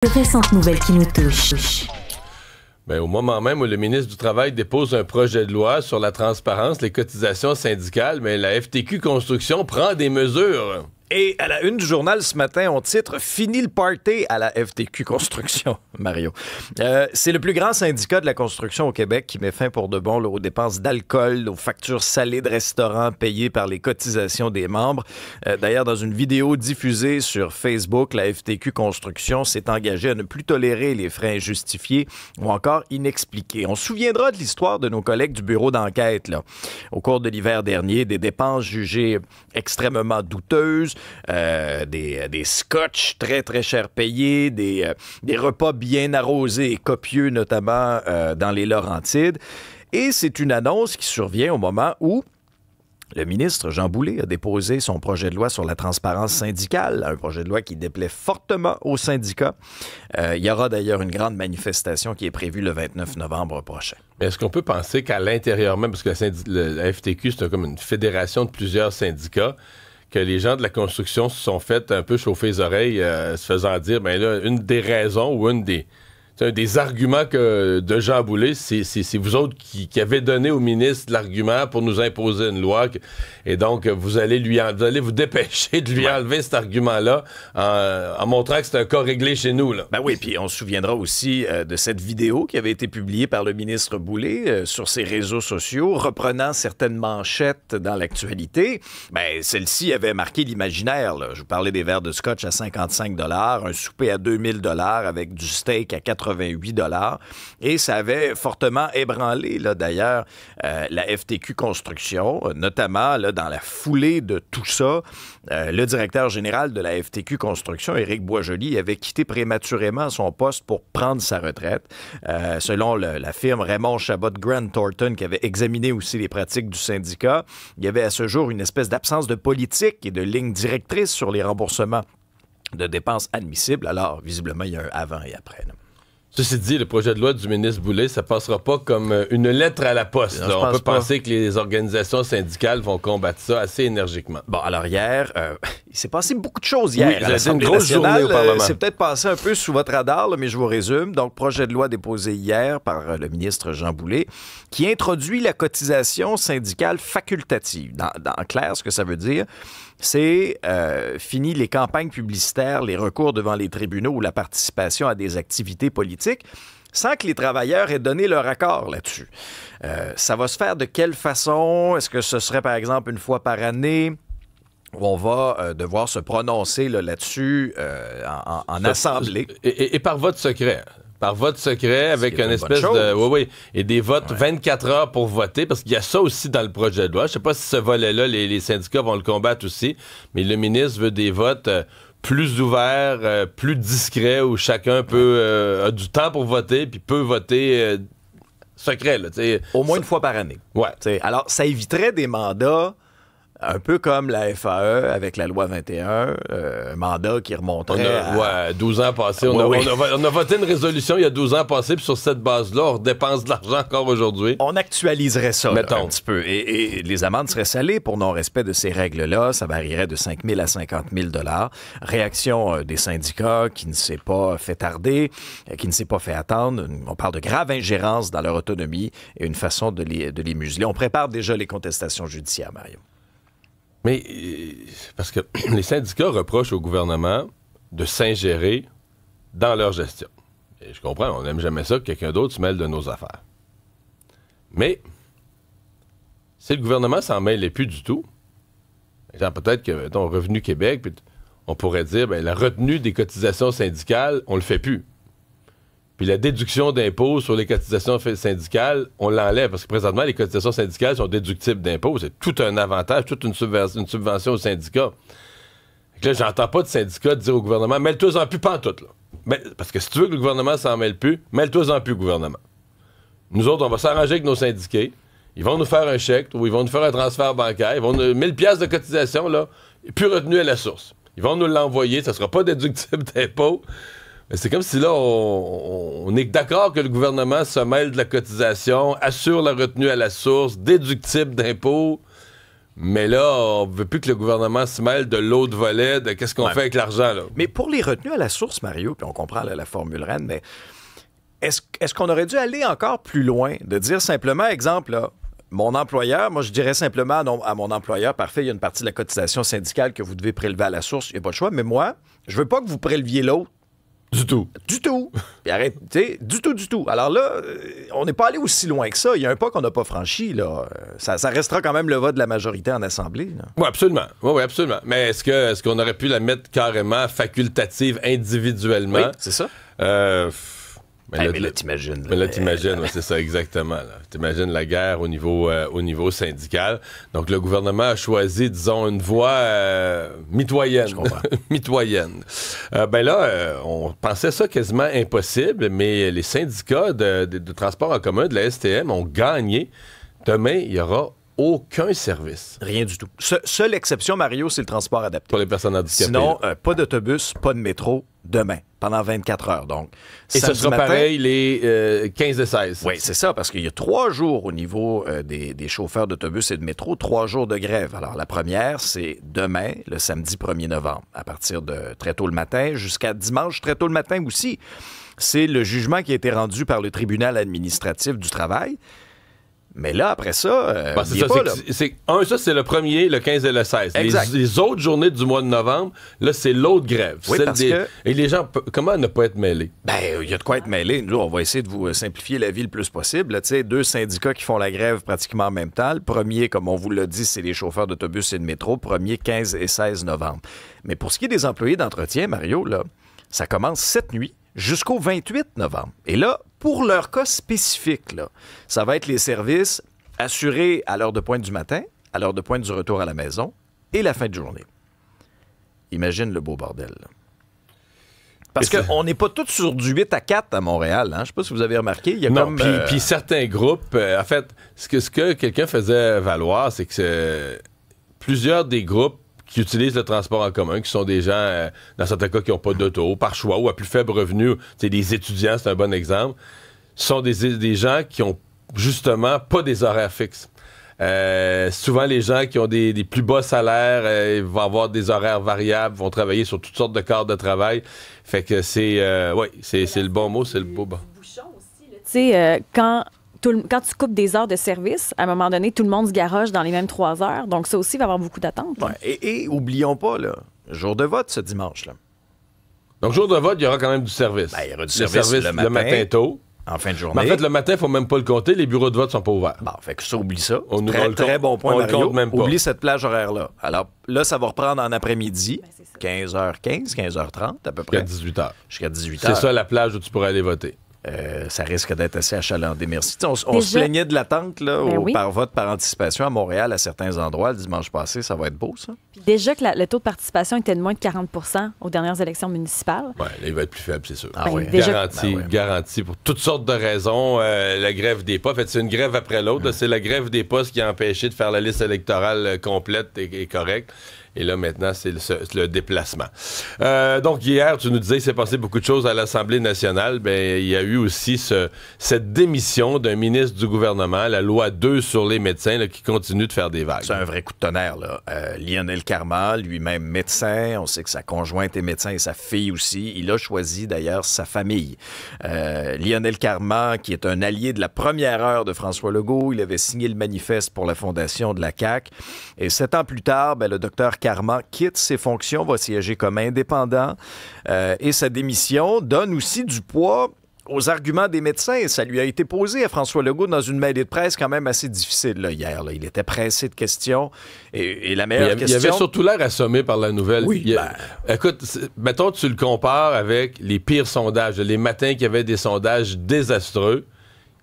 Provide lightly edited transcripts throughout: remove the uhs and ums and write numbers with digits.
Récentes nouvelles qui nous touchent. Bien, au moment même où le ministre du Travail dépose un projet de loi sur la transparence, les cotisations syndicales, mais la FTQ Construction prend des mesures. Et à la une du journal ce matin, on titre « Fini le party à la FTQ Construction », Mario. C'est le plus grand syndicat de la construction au Québec qui met fin pour de bon aux dépenses d'alcool, aux factures salées de restaurants payées par les cotisations des membres. D'ailleurs, dans une vidéo diffusée sur Facebook, la FTQ Construction s'est engagée à ne plus tolérer les frais injustifiés ou encore inexpliqués. On se souviendra de l'histoire de nos collègues du bureau d'enquête, là. Au cours de l'hiver dernier, des dépenses jugées extrêmement douteuses, des scotch très, très cher payés, des repas bien arrosés et copieux, notamment dans les Laurentides. Et c'est une annonce qui survient au moment où le ministre Jean Boulet a déposé son projet de loi sur la transparence syndicale, un projet de loi qui déplaît fortement aux syndicats. Il y aura d'ailleurs une grande manifestation qui est prévue le 29 novembre prochain. Mais est-ce qu'on peut penser qu'à l'intérieur même, parce que la FTQ, c'est comme une fédération de plusieurs syndicats, que les gens de la construction se sont fait un peu chauffer les oreilles, se faisant dire, bien là, une des raisons ou un des arguments de Jean Boulet, c'est vous autres qui avez donné au ministre l'argument pour nous imposer une loi. Et donc, vous allez vous dépêcher de lui enlever cet argument-là en montrant que c'est un cas réglé chez nous, là. Ben oui, puis on se souviendra aussi de cette vidéo qui avait été publiée par le ministre Boulet sur ses réseaux sociaux, reprenant certaines manchettes dans l'actualité. Ben, celle-ci avait marqué l'imaginaire, là. Je vous parlais des verres de scotch à 55 $, un souper à 2000 $ avec du steak à 88 $. Et ça avait fortement ébranlé, là, d'ailleurs, la FTQ Construction, notamment là, dans la foulée de tout ça. Le directeur général de la FTQ Construction, Éric Boisjoli, avait quitté prématurément son poste pour prendre sa retraite. Selon la firme Raymond Chabot Grant Thornton, qui avait examiné aussi les pratiques du syndicat, il y avait à ce jour une espèce d'absence de politique et de ligne directrice sur les remboursements de dépenses admissibles. Alors, visiblement, il y a un avant et après, là. Ceci dit, le projet de loi du ministre Boulet, ça passera pas comme une lettre à la poste. Non, on peut penser que les organisations syndicales vont combattre ça assez énergiquement. Bon, alors hier, il s'est passé beaucoup de choses hier. Oui, c'est une grosse journée au Parlement. C'est peut-être passé un peu sous votre radar, là, mais je vous résume. Donc, projet de loi déposé hier par le ministre Jean Boulet qui introduit la cotisation syndicale facultative. En clair, ce que ça veut dire, c'est fini les campagnes publicitaires, les recours devant les tribunaux ou la participation à des activités politiques sans que les travailleurs aient donné leur accord là-dessus. Ça va se faire de quelle façon? Est-ce que ce serait, par exemple, une fois par année où on va devoir se prononcer là-dessus en assemblée? Et par vote secret. Par vote secret, avec une espèce de... Oui, et des votes 24 heures pour voter, parce qu'il y a ça aussi dans le projet de loi. Je ne sais pas si ce volet-là, les syndicats vont le combattre aussi, mais le ministre veut des votes plus ouverts, plus discrets, où chacun a du temps pour voter, puis peut voter secret. Là, au moins une fois par année. Ouais. Alors, ça éviterait des mandats un peu comme la FAE avec la loi 21, un mandat qui remonterait à 12 ans passés. On a voté une résolution il y a 12 ans passés, puis sur cette base-là, on dépense de l'argent encore aujourd'hui. On actualiserait ça là, un petit peu. Et les amendes seraient salées pour non-respect de ces règles-là. Ça varierait de 5 000 à 50 000 $. Réaction des syndicats qui ne s'est pas fait tarder, qui ne s'est pas fait attendre. On parle de grave ingérence dans leur autonomie et une façon de les museler. On prépare déjà les contestations judiciaires, Mario. Mais, parce que les syndicats reprochent au gouvernement de s'ingérer dans leur gestion. Et je comprends, on n'aime jamais ça que quelqu'un d'autre se mêle de nos affaires. Mais, si le gouvernement s'en mêlait plus du tout, exemple, peut-être que, mettons, Revenu Québec, on pourrait dire, bien, la retenue des cotisations syndicales, on le fait plus. Puis la déduction d'impôts sur les cotisations syndicales, on l'enlève, parce que présentement, les cotisations syndicales sont déductibles d'impôts. C'est tout un avantage, toute une subvention aux syndicats. Donc là, j'entends pas de syndicats dire au gouvernement, mêle-toi-en plus pantoute, là. Mais, parce que si tu veux que le gouvernement s'en mêle plus, mêle-toi-en plus, gouvernement. Nous autres, on va s'arranger avec nos syndiqués. Ils vont nous faire un chèque, ou ils vont nous faire un transfert bancaire. Ils vont nous 1000 $ de cotisation, là, plus retenu à la source. Ils vont nous l'envoyer, ça sera pas déductible d'impôts. Mais c'est comme si là, on est d'accord que le gouvernement se mêle de la cotisation, assure la retenue à la source, déductible d'impôts, Mais là, on veut plus que le gouvernement se mêle de l'autre volet, de qu'est-ce qu'on fait avec l'argent, là. Mais pour les retenues à la source, Mario, puis on comprend la formule reine, mais est-ce qu'on aurait dû aller encore plus loin, de dire simplement, exemple, là, mon employeur, moi je dirais simplement à mon employeur, parfait, il y a une partie de la cotisation syndicale que vous devez prélever à la source, il n'y a pas de choix, mais moi, je veux pas que vous préleviez l'autre. Du tout. Du tout. Puis arrêtez, du tout. Alors là, on n'est pas allé aussi loin que ça. Il y a un pas qu'on n'a pas franchi, là. Ça restera quand même le vote de la majorité en Assemblée. Oui, absolument. Oui, absolument. Mais est-ce qu'on aurait pu la mettre carrément facultative individuellement? Oui, c'est ça. Mais là, t'imagines. Mais là, t'imagines, ouais, c'est ça, exactement. Là. T'imagines la guerre au niveau syndical. Donc, le gouvernement a choisi, disons, une voie mitoyenne. Je comprends. Mitoyenne. On pensait ça quasiment impossible, mais les syndicats de transport en commun de la STM ont gagné. Demain, il y aura aucun service. Rien du tout. Seule exception, Mario, c'est le transport adapté. Pour les personnes handicapées. Sinon, pas d'autobus, pas de métro, demain, pendant 24 heures. Donc, et ce sera pareil les 15 et 16. Oui, c'est ça, parce qu'il y a 3 jours au niveau des chauffeurs d'autobus et de métro, 3 jours de grève. Alors, la première, c'est demain, le samedi 1er novembre, à partir de très tôt le matin jusqu'à dimanche, très tôt le matin aussi. C'est le jugement qui a été rendu par le tribunal administratif du travail. Mais là, après ça, ça, c'est le 1er, le 15 et le 16. Les autres journées du mois de novembre, là, c'est l'autre grève. Oui, Et les gens, comment ne pas être mêlés? Il y a de quoi être mêlé. Nous, on va essayer de vous simplifier la vie le plus possible. Là, 2 syndicats qui font la grève pratiquement en même temps. Le premier, comme on vous l'a dit, c'est les chauffeurs d'autobus et de métro. 1er, 15 et 16 novembre. Mais pour ce qui est des employés d'entretien, Mario, là, ça commence cette nuit jusqu'au 28 novembre. Et là, pour leur cas spécifique, là, ça va être les services assurés à l'heure de pointe du matin, à l'heure de pointe du retour à la maison et la fin de journée. Imagine le beau bordel. Là. Parce qu'on n'est pas tous sur du 8 à 4 à Montréal. Hein? Je ne sais pas si vous avez remarqué. Il y a puis certains groupes... en fait, ce que quelqu'un faisait valoir, c'est que plusieurs des groupes qui utilisent le transport en commun, qui sont des gens, dans certains cas, qui n'ont pas d'auto, par choix ou à plus faible revenu, des étudiants, c'est un bon exemple, sont des gens qui ont justement pas des horaires fixes. Souvent, les gens qui ont des plus bas salaires vont avoir des horaires variables, vont travailler sur toutes sortes de corps de travail. Fait que c'est le bon mot, c'est le beau bon. Tu sais, quand tu coupes des heures de service, à un moment donné, tout le monde se garoche dans les mêmes 3 heures. Donc, ça aussi va avoir beaucoup d'attentes. Ouais, et oublions pas, là, jour de vote ce dimanche. Là. Donc, jour de vote, il y aura quand même du service. Il y aura du service le matin tôt. En fin de journée. Mais en fait, le matin, il ne faut même pas le compter. Les bureaux de vote sont pas ouverts. Bon, fait que ça, oublie ça. Très bon point, Mario. On le compte même pas. Oublie cette plage horaire-là. Alors, là, ça va reprendre en après-midi. 15h15, 15h30 à peu près. Jusqu'à 18h. Jusqu'à 18h. C'est ça la plage où tu pourrais aller voter. Ça risque d'être assez achalandé. Merci. On se plaignait de l'attente par vote par anticipation à Montréal à certains endroits. Le dimanche passé, ça va être beau, ça. Puis déjà que le taux de participation était de moins de 40 aux dernières élections municipales. Oui, il va être plus faible, c'est sûr. Garanti pour toutes sortes de raisons. La grève des postes, en fait, c'est une grève après l'autre. C'est la grève des postes qui a empêché de faire la liste électorale complète et correcte. Et là, maintenant, c'est le déplacement. Donc, hier, tu nous disais qu'il s'est passé beaucoup de choses à l'Assemblée nationale. Il y a eu aussi cette démission d'un ministre du gouvernement, la loi 2 sur les médecins, là, qui continue de faire des vagues. C'est un vrai coup de tonnerre, là. Lionel Carman, lui-même médecin, on sait que sa conjointe est médecin et sa fille aussi. Il a choisi, d'ailleurs, sa famille. Lionel Carman, qui est un allié de la première heure de François Legault, il avait signé le manifeste pour la fondation de la CAQ. Et 7 ans plus tard, le docteur Carman quitte ses fonctions, va siéger comme indépendant et sa démission donne aussi du poids aux arguments des médecins. Ça lui a été posé à François Legault dans une mêlée de presse quand même assez difficile là, hier. Là. Il était pressé de questions et la meilleure question... Il avait surtout l'air assommé par la nouvelle. Oui, écoute, mettons tu le compares avec les pires sondages. Les matins qu'il y avait des sondages désastreux.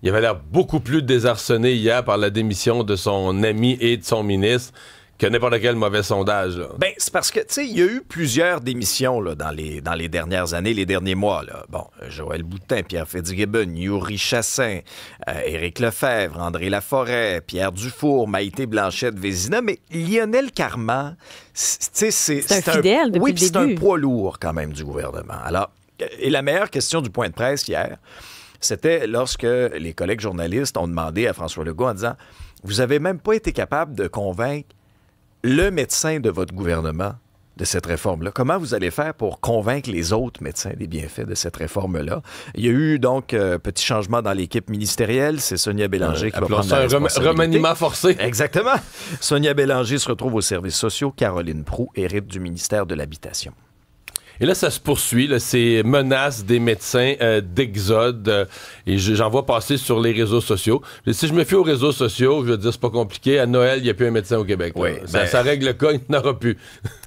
Il avait l'air beaucoup plus désarçonné hier par la démission de son ami et de son ministre que n'importe quel mauvais sondage. Là. C'est parce que, tu sais, il y a eu plusieurs démissions là, dans les dernières années, les derniers mois. Là. Bon, Joël Boutin, Pierre Fitzgibbon, Yuri Chassin, Éric Lefebvre, André Laforêt, Pierre Dufour, Maïté Blanchette-Vézina, mais Lionel Carman, c'est un fidèle depuis le début. C'est un poids lourd quand même du gouvernement. Alors, et la meilleure question du point de presse hier, c'était lorsque les collègues journalistes ont demandé à François Legault en disant « Vous avez même pas été capable de convaincre le médecin de votre gouvernement de cette réforme-là. Comment vous allez faire pour convaincre les autres médecins des bienfaits de cette réforme-là? Il y a eu donc petit changement dans l'équipe ministérielle. C'est Sonia Bélanger qui va prendre la responsabilité. Remaniement forcé. Exactement. Sonia Bélanger se retrouve aux services sociaux. Caroline Proulx hérite du ministère de l'Habitation. Et là, ça se poursuit, là, ces menaces des médecins d'exode. Et j'en vois passer sur les réseaux sociaux. Si je me fie aux réseaux sociaux, je veux dire, c'est pas compliqué. À Noël, il n'y a plus un médecin au Québec. Oui, ça règle le cas, il n'y en aura plus.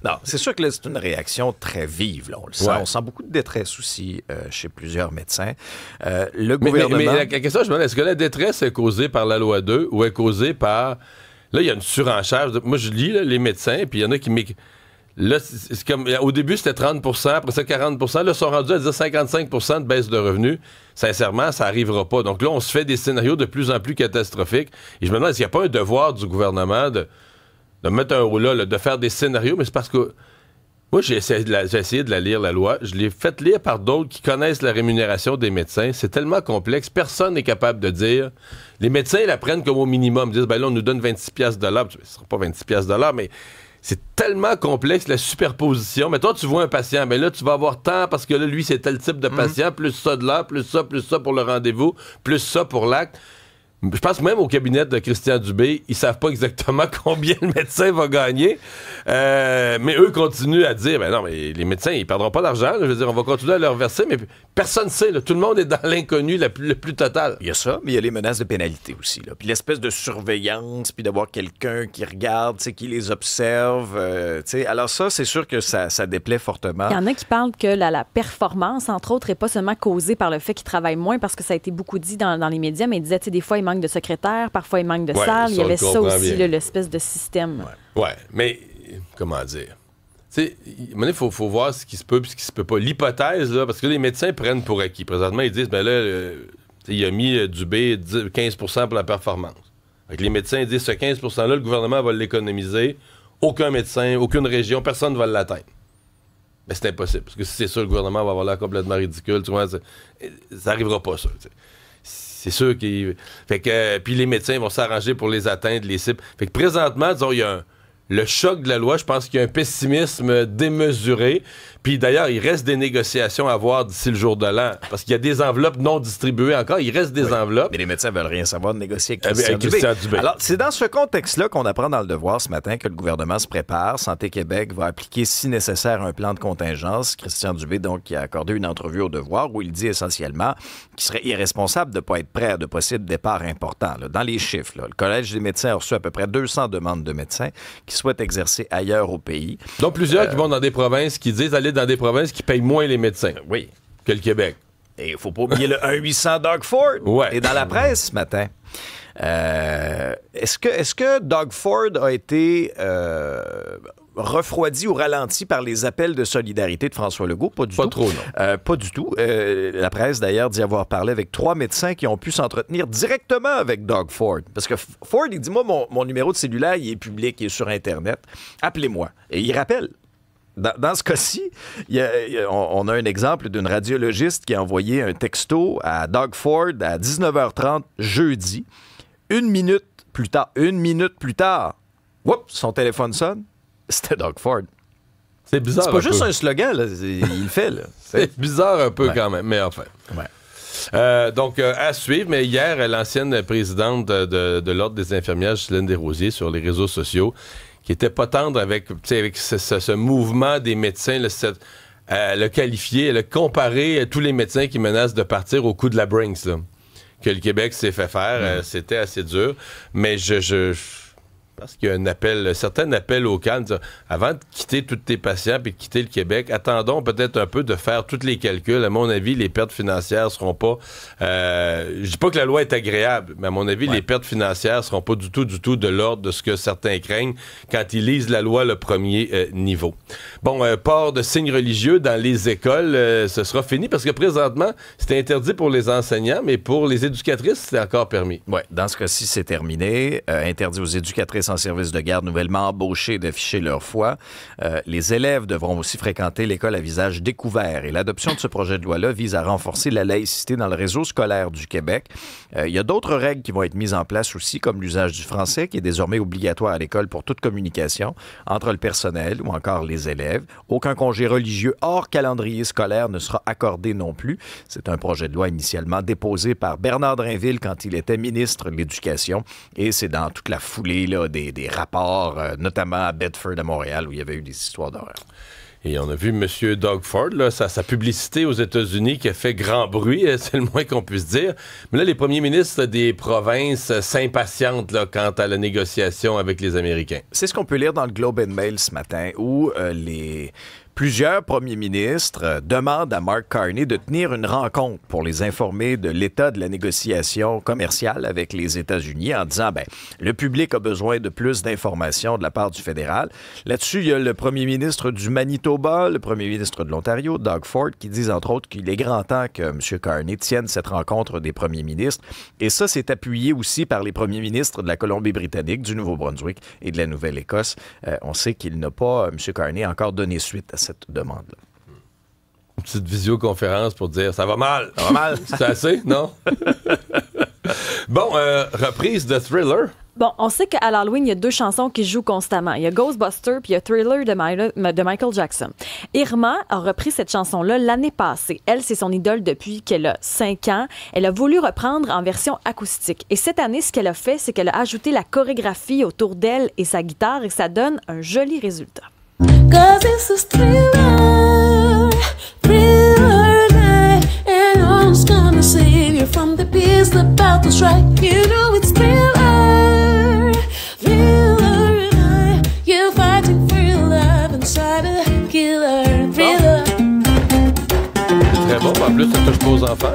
Non, c'est sûr que là, c'est une réaction très vive. Là, on le sent. On sent beaucoup de détresse aussi chez plusieurs médecins. Le gouvernement... Mais la question, je me demande, est-ce que la détresse est causée par la loi 2 ou est causée par... Là, il y a une surenchère. Moi, je lis là, les médecins, puis il y en a qui... Là, c'est comme, au début, c'était 30 après ça, 40 là, ils sont rendus à dire 55 de baisse de revenus. Sincèrement, ça n'arrivera pas. Donc là, on se fait des scénarios de plus en plus catastrophiques. Et je me demande, est-ce qu'il n'y a pas un devoir du gouvernement de mettre un rouleau, de faire des scénarios? Mais c'est parce que moi, j'ai essayé de la lire, la loi. Je l'ai faite lire par d'autres qui connaissent la rémunération des médecins. C'est tellement complexe. Personne n'est capable de dire... Les médecins, ils la prennent comme au minimum. Ils disent, ben là, on nous donne 26 $. Ce ne sera pas 26 $, mais... C'est tellement complexe, la superposition. Mais toi, tu vois un patient, mais là, tu vas avoir tant parce que là, lui, c'est tel type de patient, plus ça de là, plus ça pour le rendez-vous, plus ça pour l'acte. Je pense que même au cabinet de Christian Dubé, ils savent pas exactement combien le médecin va gagner. Mais eux continuent à dire, ben non, mais les médecins, ils perdront pas d'argent. Je veux dire, on va continuer à leur verser, mais personne ne sait. Là, tout le monde est dans l'inconnu le plus total. Il y a ça, mais il y a les menaces de pénalité aussi. Là. Puis l'espèce de surveillance, puis d'avoir quelqu'un qui regarde, qui les observe. Alors ça, c'est sûr que ça déplaît fortement. Il y en a qui parlent que la performance, entre autres, n'est pas seulement causée par le fait qu'ils travaillent moins, parce que ça a été beaucoup dit dans les médias, mais ils disaient, des fois, il manque de secrétaires, parfois il manque de salles. Il y avait ça aussi, l'espèce de système. Ouais, mais comment dire? Tu sais, il faut voir ce qui se peut et ce qui se peut pas. L'hypothèse, là, parce que les médecins prennent pour acquis. Présentement, ils disent, ben là, il a mis Dubé 15 pour la performance. Fait que les médecins disent, ce 15 %-là, le gouvernement va l'économiser. Aucun médecin, aucune région, personne ne va l'atteindre. Mais c'est impossible. Parce que si c'est ça, le gouvernement va avoir l'air complètement ridicule. Tu vois, ça n'arrivera pas, ça. T'sais. C'est sûr qu'il... Fait que... puis les médecins vont s'arranger pour les atteindre, les cibles. Fait que présentement, disons, il y a le choc de la loi, je pense qu'il y a un pessimisme démesuré. Puis d'ailleurs, il reste des négociations à voir d'ici le jour de l'an. Parce qu'il y a des enveloppes non distribuées encore. Il reste des enveloppes. Mais les médecins veulent rien savoir de négocier avec Christian Dubé. Alors, c'est dans ce contexte-là qu'on apprend dans Le Devoir ce matin que le gouvernement se prépare. Santé Québec va appliquer, si nécessaire, un plan de contingence. Christian Dubé, donc, qui a accordé une entrevue au Devoir où il dit essentiellement qu'il serait irresponsable de ne pas être prêt à de possibles départs importants. Là. Dans les chiffres, là, le Collège des médecins a reçu à peu près 200 demandes de médecins qui souhaitent exercer ailleurs au pays. Donc, plusieurs qui vont dans des provinces qui disent aller dans des provinces qui payent moins les médecins que le Québec. Et il ne faut pas oublier le 1-800 Doug Ford. Ouais. Et dans la presse ce matin, est-ce que Doug Ford a été refroidi ou ralenti par les appels de solidarité de François Legault? Pas du tout. Pas trop, non. Pas du tout. La presse, d'ailleurs, dit avoir parlé avec 3 médecins qui ont pu s'entretenir directement avec Doug Ford. Parce que Ford, il dit, moi, mon numéro de cellulaire, il est public, il est sur Internet. Appelez-moi. Et il rappelle. Dans ce cas-ci, on a un exemple d'une radiologiste qui a envoyé un texto à Doug Ford à 19h30 jeudi. Une minute plus tard, son téléphone sonne. C'était Doug Ford. C'est bizarre. C'est pas juste un slogan, là. Il le fait. Là. C'est bizarre un peu quand même, mais enfin. Ouais. Donc, à suivre, mais hier, l'ancienne présidente de l'Ordre des infirmières, Ghislaine Desrosiers, sur les réseaux sociaux, qui était pas tendre avec ce mouvement des médecins, le qualifier, le comparer tous les médecins qui menacent de partir au coup de la Brinks, là, que le Québec s'est fait faire. C'était assez dur. Mais je pense qu'il y a un certain appel au calme. Avant de quitter tous tes patients et de quitter le Québec, attendons peut-être un peu de faire tous les calculs. À mon avis, les pertes financières seront pas... je dis pas que la loi est agréable, mais à mon avis, les pertes financières seront pas du tout de l'ordre de ce que certains craignent quand ils lisent la loi le premier niveau. Bon, port de signes religieux dans les écoles, ce sera fini parce que présentement, c'était interdit pour les enseignants, mais pour les éducatrices, c'est encore permis. Oui, dans ce cas-ci, c'est terminé. Interdit aux éducatrices en service de garde nouvellement embauchés d'afficher leur foi. Les élèves devront aussi fréquenter l'école à visage découvert. Et l'adoption de ce projet de loi-là vise à renforcer la laïcité dans le réseau scolaire du Québec. Il y a d'autres règles qui vont être mises en place aussi, comme l'usage du français, qui est désormais obligatoire à l'école pour toute communication entre le personnel ou encore les élèves. Aucun congé religieux hors calendrier scolaire ne sera accordé non plus. C'est un projet de loi initialement déposé par Bernard Drinville quand il était ministre de l'Éducation. Et c'est dans toute la foulée là, des rapports, notamment à Bedford, à Montréal, où il y avait eu des histoires d'horreur. Et on a vu M. Doug Ford, là, sa publicité aux États-Unis qui a fait grand bruit, c'est le moins qu'on puisse dire. Mais là, les premiers ministres des provinces s'impatientent là, quant à la négociation avec les Américains. C'est ce qu'on peut lire dans le Globe and Mail ce matin, où plusieurs premiers ministres demandent à Mark Carney de tenir une rencontre pour les informer de l'état de la négociation commerciale avec les États-Unis en disant, le public a besoin de plus d'informations de la part du fédéral. Là-dessus, il y a le premier ministre du Manitoba, le premier ministre de l'Ontario, Doug Ford, qui disent entre autres qu'il est grand temps que M. Carney tienne cette rencontre des premiers ministres. Et ça, c'est appuyé aussi par les premiers ministres de la Colombie-Britannique, du Nouveau-Brunswick et de la Nouvelle-Écosse. On sait qu'il n'a pas, M. Carney, encore donné suite à cette demande-là. Une petite visioconférence pour dire ça va mal. Ça va mal. C'est assez, non? Bon, reprise de Thriller. Bon, on sait qu'à l'Halloween, il y a 2 chansons qui jouent constamment. Il y a Ghostbusters puis il y a Thriller de Michael Jackson. Irma a repris cette chanson-là l'année passée. Elle, c'est son idole depuis qu'elle a 5 ans. Elle a voulu reprendre en version acoustique. Et cette année, ce qu'elle a fait, c'est qu'elle a ajouté la chorégraphie autour d'elle et sa guitare et ça donne un joli résultat. 'Cause it's a thriller, thriller night, and who's gonna save you from the beast about to strike? You know it's thriller, thriller night. You're fighting for your love inside a killer thriller. Très bon, en plus, ça touche pas aux enfants.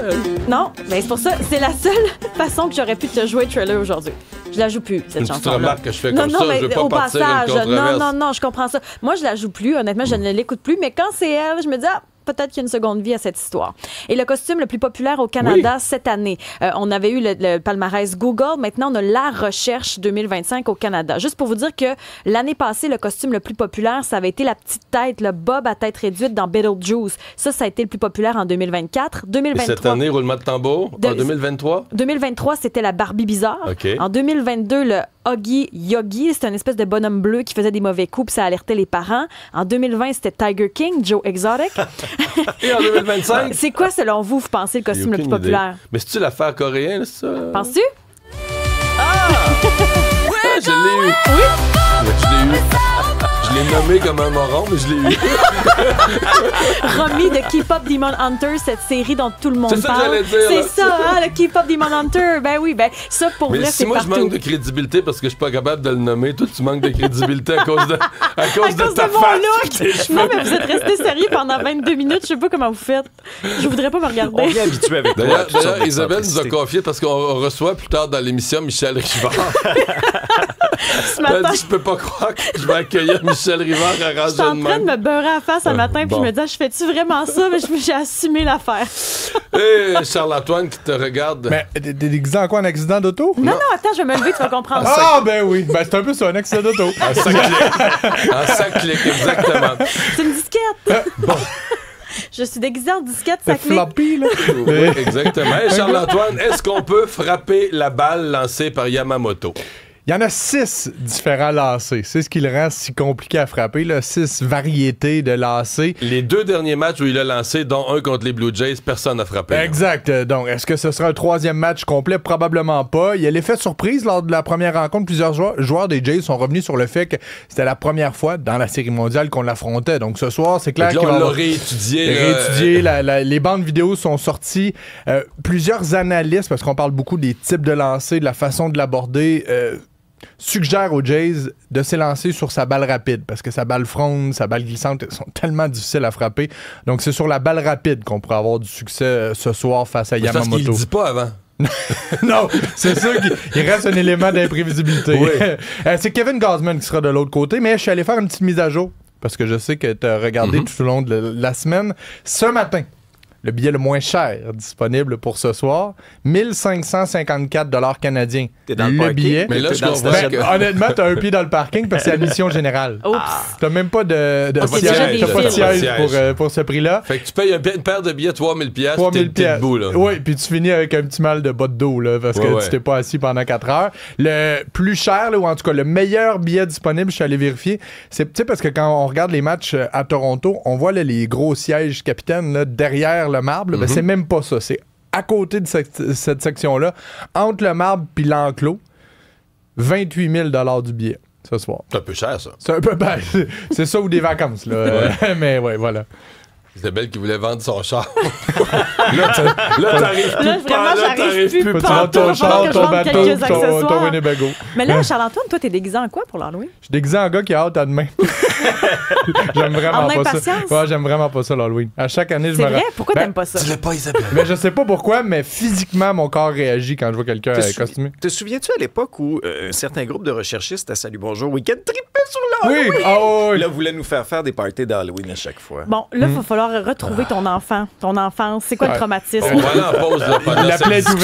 Non, mais c'est pour ça, c'est la seule façon que j'aurais pu te jouer Thriller aujourd'hui. Je la joue plus, cette chanson-là. Tu te remarques que je fais comme ça, je veux pas partir une controverse. Non, je comprends ça. Moi, je la joue plus, honnêtement, je ne l'écoute plus, mais quand c'est elle, je me dis, peut-être qu'il y a une seconde vie à cette histoire. Et le costume le plus populaire au Canada cette année, on avait eu le palmarès Google, maintenant on a la recherche 2025 au Canada. Juste pour vous dire que l'année passée, le costume le plus populaire, ça avait été la petite tête, le Bob à tête réduite dans Beetlejuice. Ça a été le plus populaire en 2024. 2023, et cette année, roulement de tambour, en 2023? 2023, c'était la Barbie bizarre. Okay. En 2022, le Huggy Yogi, c'était une espèce de bonhomme bleu qui faisait des mauvais coups, ça alertait les parents. En 2020, c'était Tiger King, Joe Exotic. Et en 2025? C'est quoi, selon vous pensez, le costume le plus populaire? Idée. Mais c'est-tu l'affaire coréenne, ça? Penses-tu? Je l'ai eu. Oui? Je l'ai eu. Je l'ai nommé comme un moron, mais je l'ai eu. Romy de Keep Up Demon Hunter, cette série dont tout le monde parle. C'est ça que j'allais dire. C'est ça, le Keep Up Demon Hunter. Ben oui, ça pour mais vrai, si c'est moi, partout. je manque de crédibilité parce que je suis pas capable de le nommer, toi, tu manques de crédibilité à cause de ta mon face. look. Non, mais vous êtes resté sérieux pendant 22 minutes. Je sais pas comment vous faites. Je voudrais pas me regarder. On est habitué avec toi. D'ailleurs, Isabelle nous a confié parce qu'on reçoit plus tard dans l'émission Michel Rivard. Ce matin, Elle a dit, je peux pas croire que je vais accueillir Michel Rivard à je suis en train de me beurrer à face un matin, puis je me dis, je fais-tu vraiment ça? Mais j'ai assumé l'affaire. Et Charles-Antoine qui te regarde. Mais t'es déguisé en quoi, un accident d'auto? Non, attends, je vais me lever, tu vas comprendre. Ah, ben oui, ben c'est un peu ça, un accident d'auto. En sac-clic, exactement. C'est une disquette. Bon. Je suis déguisée en disquette, C'est ça clique. floppy, là. Oui, exactement. Et Charles-Antoine, est-ce qu'on peut frapper la balle lancée par Yamamoto? Il y en a 6 différents lacers. C'est ce qui le rend si compliqué à frapper, là. 6 variétés de lacers. Les 2 derniers matchs où il a lancé, dont un contre les Blue Jays, personne n'a frappé. Exact. Donc, est-ce que ce sera un 3e match complet? Probablement pas. Il y a l'effet de surprise lors de la première rencontre. Plusieurs joueurs des Jays sont revenus sur le fait que c'était la première fois dans la Série mondiale qu'on l'affrontait. Donc, ce soir, c'est clair qu'il qu'on l'a réétudié. Les bandes vidéo sont sorties. Plusieurs analystes, parce qu'on parle beaucoup des types de lancers, de la façon de l'aborder, suggère aux Jays de s'élancer sur sa balle rapide parce que sa balle fronde, sa balle glissante sont tellement difficiles à frapper. Donc, c'est sur la balle rapide qu'on pourrait avoir du succès ce soir face à Yamamoto. Parce qu'il le dit pas avant. Non, c'est sûr qu'il reste un élément d'imprévisibilité. Oui. C'est Kevin Gausman qui sera de l'autre côté, mais je suis allé faire une petite mise à jour parce que je sais que tu as regardé tout au long de la semaine. Ce matin, le billet le moins cher disponible pour ce soir, 1554 $ canadiens. T'es dans le le parking, billet. Mais là, t'es je dans le comprends stationnement. Honnêtement, t'as un pied dans le parking parce que c'est admission générale. Oups. T'as même pas de T'as pas de siège, siège, t'as pas de t'as pas de siège siège. pour ce prix-là. Fait que tu payes une paire de billets 3000 pièces, 3000 t'es debout, là. Oui, puis tu finis avec un petit mal de bas de dos, là, parce que Ouais. tu t'es pas assis pendant 4 heures. Le plus cher, là, ou en tout cas le meilleur billet disponible, je suis allé vérifier, c'est, tu sais, parce que quand on regarde les matchs à Toronto, on voit là, les gros sièges capitaines là, derrière le marbre. Là, ben, c'est même pas ça. C'est à côté de cette section-là, entre le marbre puis l'enclos, 28 000 $ du billet ce soir. C'est un peu cher, ça. C'est un peu c'est ça ou des vacances, là. Mais ouais, voilà. Isabelle qui voulait vendre son char. là, t'arrives plus Là, pas, vraiment, là, j'arrive t'arrives plus. plus Tu Pas vends en tout, ton il va falloir char, que je ton vende bateau, quelques ton accessoires. Winnebago. Mais là, Charles-Antoine, toi, t'es déguisé en quoi pour l'Halloween? Je suis déguisé en gars qui a hâte à demain. J'aime vraiment En pas impatience? ça. Ouais, j'aime vraiment pas ça, l'Halloween. À chaque année, je C'est me vrai? Pourquoi Ben, t'aimes pas ça? Dis-le pas, Isabelle. Mais je sais pas pourquoi, mais physiquement, mon corps réagit quand je vois quelqu'un costumé. Te souviens-tu à l'époque où un certain groupe de recherchistes à Salut Bonjour Week-end tripait sur l'Halloween? Oui! Ah oui! Là, voulait nous faire des parties d'Halloween à chaque fois. Bon, là, il va falloir retrouver ton enfant, ton enfance. C'est quoi le traumatisme? On va aller en pause, là, pendant La cette plaie est ouverte.